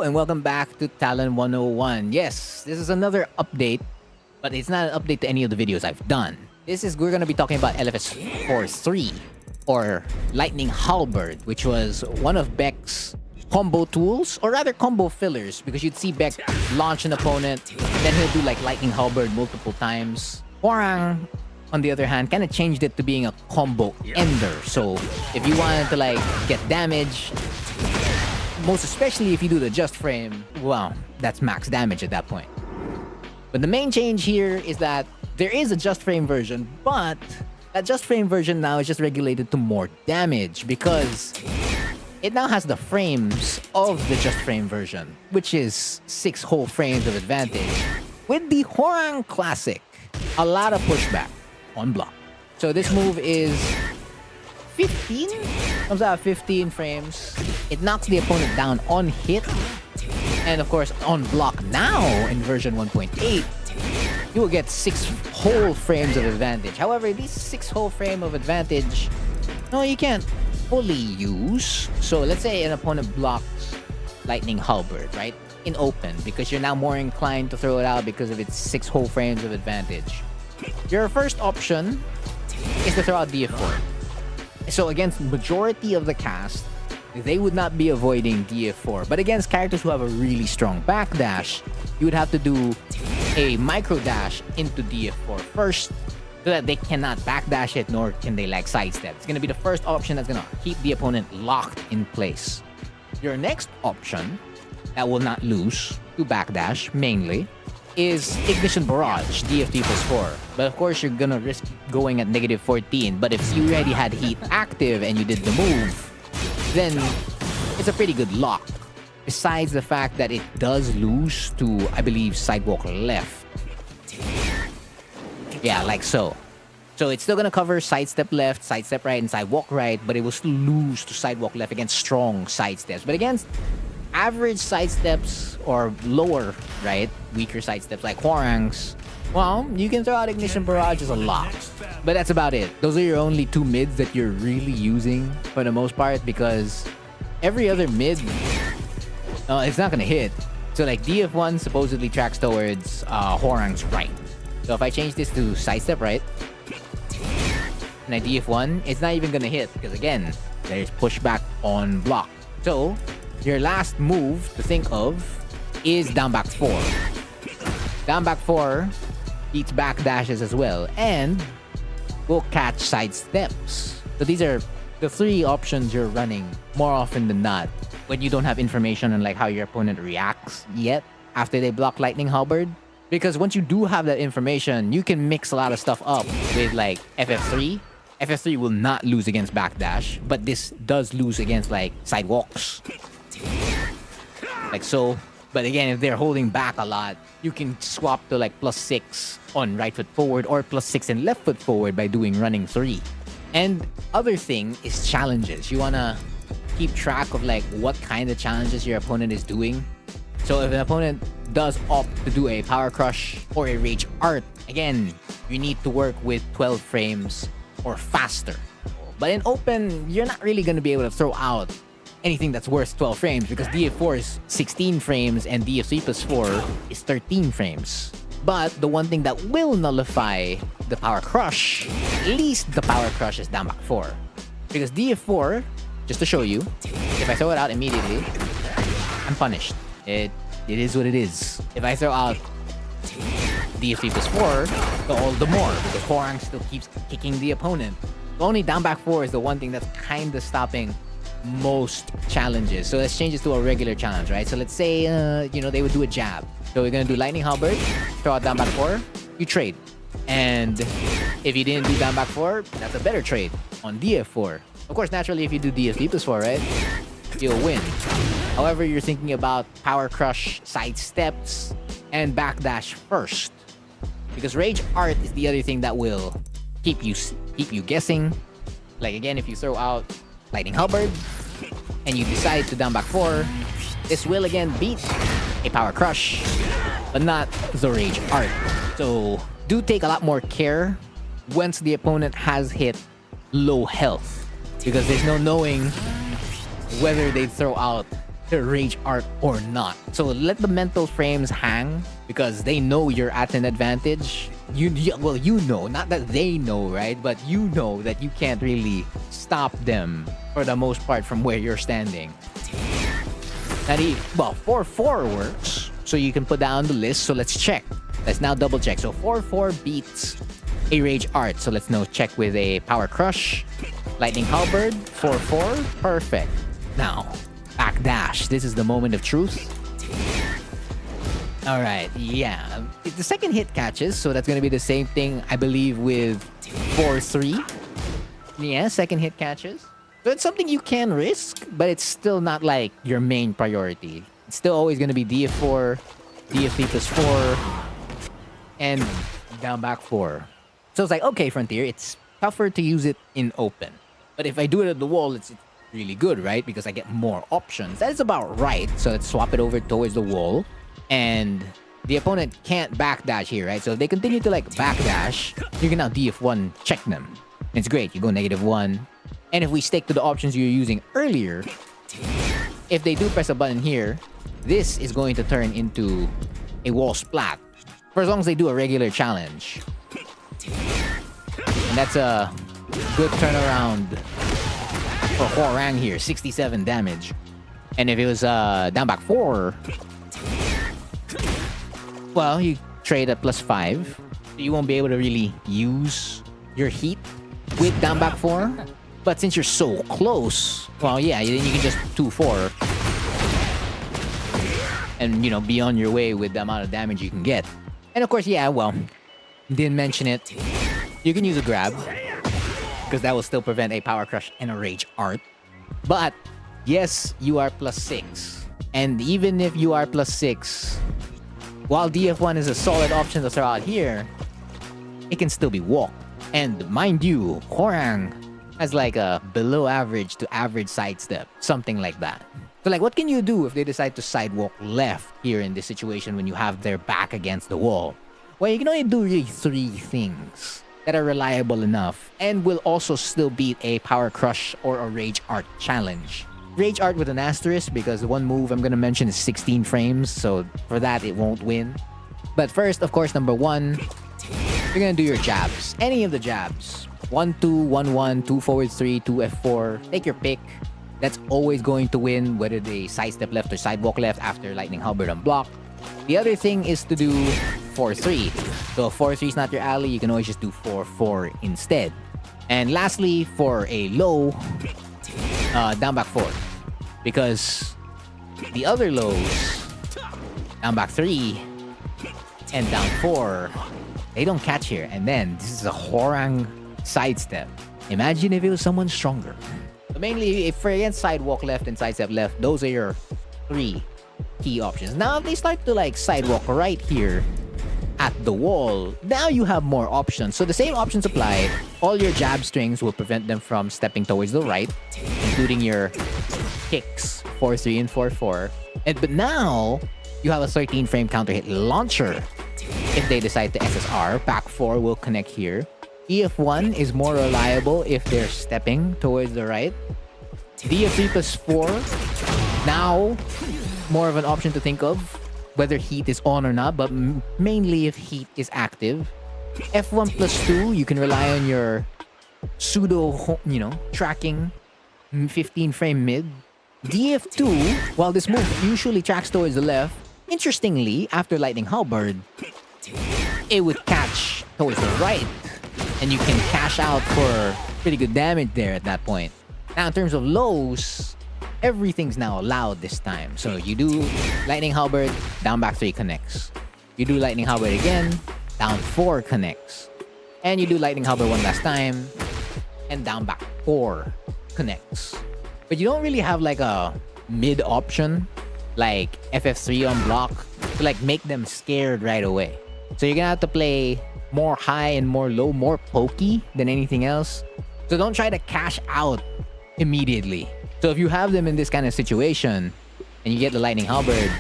and welcome back to Talon 101. Yes, this is another update, but it's not an update to any of the videos I've done. We're gonna be talking about LFS 4.3, or Lightning Halberd, which was one of Baek's combo tools, or rather combo fillers, because you'd see Baek launch an opponent, then he'll do like Lightning Halberd multiple times. Hwoarang, on the other hand, kind of changed it to being a combo ender. So if you wanted to like get damage, most especially if you do the just frame, well, that's max damage at that point. But the main change here is that there is a just frame version, but that just frame version now is just regulated to more damage because it now has the frames of the just frame version, which is 6 whole frames of advantage. With the Hwoarang Classic, a lot of pushback on block. So this move is 15? Comes out 15 frames. It knocks the opponent down on hit. And of course, on block now in version 1.8, you will get 6 whole frames of advantage. However, these 6 whole frame of advantage, no, you can't fully use. So let's say an opponent blocks Lightning Halberd, right? In open, because you're now more inclined to throw it out because of its 6 whole frames of advantage. Your first option is to throw out DF4. So against majority of the cast, they would not be avoiding DF4. But against characters who have a really strong backdash, you would have to do a micro dash into DF4 first, so that they cannot backdash it, nor can they like sidestep. It's gonna be the first option that's gonna keep the opponent locked in place. Your next option that will not lose to backdash mainly is Ignition Barrage, DF3 plus 4. But of course, you're gonna risk going at negative 14. But if you already had heat active and you did the move, then it's a pretty good lock. Besides the fact that it does lose to, I believe, Sidewalk Left. Yeah, like so. So it's still gonna cover Sidestep Left, Sidestep Right, and Sidewalk Right, but it will still lose to Sidewalk Left against strong sidesteps. But against average sidesteps or lower, right, weaker sidesteps like Hwoarang's, well, you can throw out Ignition Barrages a lot. But that's about it. Those are your only 2 mids that you're really using for the most part, because every other mid, it's not gonna hit. So like DF1 supposedly tracks towards Hwoarang's right. So if I change this to Sidestep Right, and I DF1, it's not even gonna hit, because again, there's pushback on block. So your last move to think of is down back 4. Down back 4 beats back dashes as well, and will catch side steps. So these are the 3 options you're running more often than not when you don't have information on like how your opponent reacts yet after they block Lightning Halberd. Because once you do have that information, you can mix a lot of stuff up with like FF3. FF3 will not lose against backdash, but this does lose against like sidewalks. Like so. But again, if they're holding back a lot, you can swap to like +6 on right foot forward or +6 and left foot forward by doing running 3. And other thing is challenges. You wanna keep track of like what kind of challenges your opponent is doing. So if an opponent does opt to do a Power Crush or a Rage Art, again, you need to work with 12 frames or faster. But in open, you're not really gonna be able to throw out anything that's worth 12 frames, because DF4 is 16 frames and DF3 plus 4 is 13 frames. But the one thing that will nullify the Power Crush, at least the Power Crush, is down back 4. Because DF4, just to show you, if I throw it out immediately, I'm punished. It is what it is. If I throw out DF3 plus 4, all the more, because Hwoarang still keeps kicking the opponent. Only down back 4 is the one thing that's kind of stopping most challenges. So let's change this to a regular challenge, right? So let's say, they would do a jab. So we're gonna do Lightning Halberd, throw out down back 4, you trade. And if you didn't do down back 4, that's a better trade on DF4. Of course, naturally, if you do DF3 plus 4, right, you'll win. However, you're thinking about Power Crush, side steps, and backdash first. Because Rage Art is the other thing that will keep you guessing. Like again, if you throw out Lightning Halberd and you decide to down back 4, this will again beat a Power Crush, but not the Rage Art. So do take a lot more care once the opponent has hit low health, because there's no knowing whether they throw out the rage art or not. So let the mental frames hang because they know you're at an advantage. Well, you know, not that they know, right? But you know that you can't really stop them for the most part from where you're standing. Well, 4-4 works, so you can put that on the list. So let's check. Let's now double check. So 4-4 beats a rage art. So let's now check with a power crush. Lightning Halberd, 4-4, perfect. Now, backdash. This is the moment of truth. All right, yeah. The second hit catches, so that's gonna be the same thing, I believe, with 4-3. Yeah, second hit catches. So it's something you can risk, but it's still not like your main priority. It's still always gonna be DF4, DF3 plus 4, and down back 4. So it's like, okay, Frontier, it's tougher to use it in open. But if I do it at the wall, it's really good, right? Because I get more options. That is about right. So let's swap it over towards the wall. And the opponent can't backdash here, right? So if they continue to like backdash, you can now DF1 check them. And it's great. You go -1. And if we stick to the options you're using earlier, if they do press a button here, this is going to turn into a wall splat. For as long as they do a regular challenge. And that's a good turnaround for Hwoarang here. 67 damage. And if it was down back 4, well, you trade at +5. You won't be able to really use your heat with down back 4. But since you're so close, well, yeah, then you can just 2-4. And, you know, be on your way with the amount of damage you can get. And of course, yeah, well, didn't mention it. You can use a grab. Because that will still prevent a power crush and a rage art. But, yes, you are +6. And even if you are +6, while DF1 is a solid option to throw out here, it can still be walked. And mind you, Hwoarang has like a below average to average sidestep, something like that. So like, what can you do if they decide to sidewalk left here in this situation when you have their back against the wall? Well, you can only do really 3 things that are reliable enough and will also still beat a power crush or a rage art challenge. Rage art with an asterisk because the one move I'm gonna mention is 16 frames, so for that it won't win. But first, of course, number 1, you're gonna do your jabs. Any of the jabs. 1-2, 1-1, 2 forward 3, 2 F4. Take your pick. That's always going to win, whether they sidestep left or sidewalk left after Lightning Halberd on block. The other thing is to do 4-3. So if 4-3 is not your alley, you can always just do 4-4 instead. And lastly, for a low, down back 4. Because the other lows, down back 3 and down 4, they don't catch here. And then this is a Hwoarang sidestep. Imagine if it was someone stronger. So mainly, if for against sidewalk left and sidestep left, those are your 3 key options. Now, if they start to like sidewalk right here at the wall, now you have more options. So the same options apply. All your jab strings will prevent them from stepping towards the right, including your kicks 4-3 and 4-4. But now you have a 13 frame counter hit launcher. If they decide to SSR, back 4 will connect here. EF1 is more reliable if they're stepping towards the right. DF3 plus 4, now more of an option to think of, whether heat is on or not, but mainly if heat is active. F1 plus 2, you can rely on your pseudo, tracking 15 frame mid. DF2, while this move usually tracks towards the left, interestingly, after Lightning Halberd, it would catch towards the right. And you can cash out for pretty good damage there at that point. Now, in terms of lows, everything's now allowed this time. So you do Lightning Halberd, down back 3 connects. You do Lightning Halberd again, down 4 connects. And you do Lightning Halberd one last time, and down back 4 connects. But you don't really have like a mid option, like FF3 on block, to like make them scared right away. So you're gonna have to play more high and more low, more pokey than anything else. So don't try to cash out immediately. So if you have them in this kind of situation and you get the Lightning Halberd,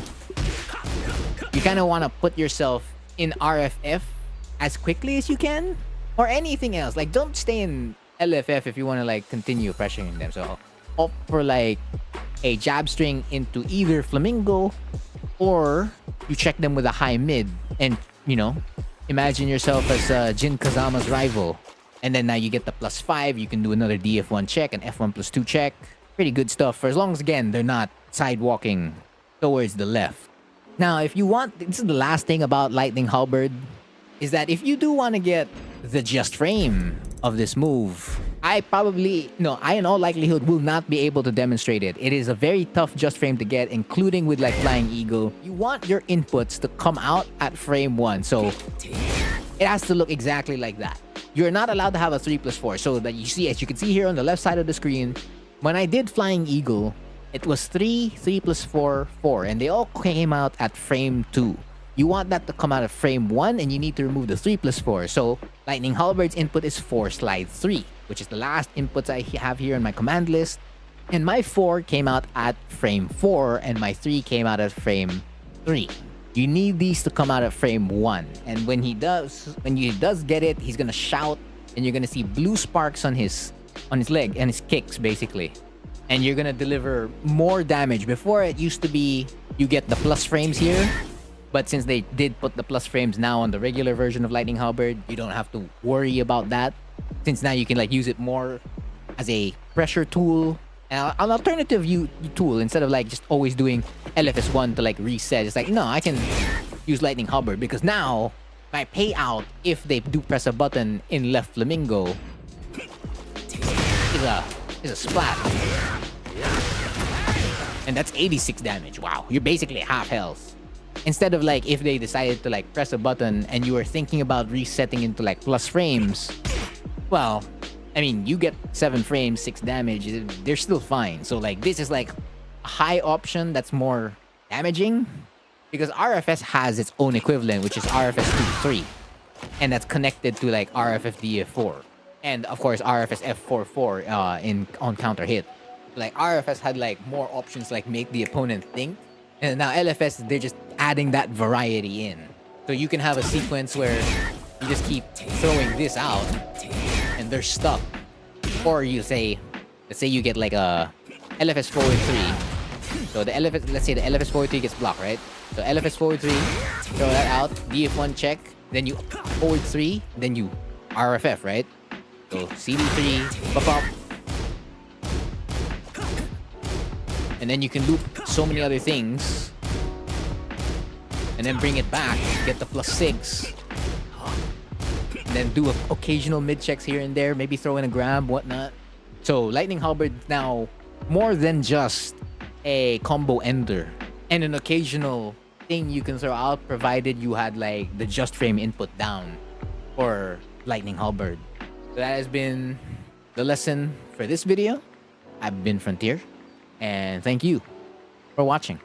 you kind of want to put yourself in RFF as quickly as you can, or anything else. Like, don't stay in LFF if you want to like continue pressuring them. So opt for like a jab string into either Flamingo, or you check them with a high mid, and imagine yourself as Jin Kazama's rival. And then now you get the +5. You can do another DF1 check, an F1+2 check. Pretty good stuff, for as long as, again, they're not sidewalking towards the left. Now, if you want, this is the last thing about Lightning Halberd, is that if you do want to get the just frame of this move, I in all likelihood will not be able to demonstrate it. It is a very tough just frame to get, including with like Flying Eagle. You want your inputs to come out at frame 1, so it has to look exactly like that. You're not allowed to have a 3+4, so that you see, as you can see here on the left side of the screen, when I did Flying Eagle, it was 3+4, 4, and they all came out at frame 2. You want that to come out of frame 1, and you need to remove the 3+4. So Lightning Halberd's input is 4 slide 3, which is the last inputs I have here in my command list. And my 4 came out at frame 4, and my 3 came out at frame 3. You need these to come out at frame 1. And when he does get it, he's gonna shout, and you're gonna see blue sparks on his leg and his kicks, basically. And you're gonna deliver more damage. Before, it used to be you get the plus frames here, but since they did put the plus frames now on the regular version of Lightning Halberd, you don't have to worry about that, since now you can like use it more as a pressure tool, an alternative tool, instead of like just always doing LFS1 to like reset. It's like, no, I can use Lightning Halberd, because now my payout, if they do press a button in left Flamingo, is a splat. And that's 86 damage. Wow, you're basically half health. Instead of like, if they decided to like press a button and you were thinking about resetting into like plus frames, well, I mean, you get 7 frames, 6 damage, they're still fine. So like, this is like a high option that's more damaging, because RFS has its own equivalent, which is RFS 2-3, and that's connected to like RFF DF4, and of course RFS F4-4 on counter hit. Like RFS had like more options, like make the opponent think, and now LFS, they're just adding that variety in. So you can have a sequence where you just keep throwing this out and they're stuck, or you say, let's say you get like a LFS forward 3. So the LFS, let's say the LFS forward 3 gets blocked, right? So LFS forward 3, throw that out, DF1 check, then you forward 3, then you RFF, right? So CD3, pop up, and then you can loop so many other things, and then bring it back, get the +6, and then do occasional mid checks here and there, maybe throw in a grab, whatnot. So Lightning Halberd now more than just a combo ender and an occasional thing you can throw out, provided you had like the just frame input down for Lightning Halberd. So that has been the lesson for this video. I've been Frontier, and thank you for watching.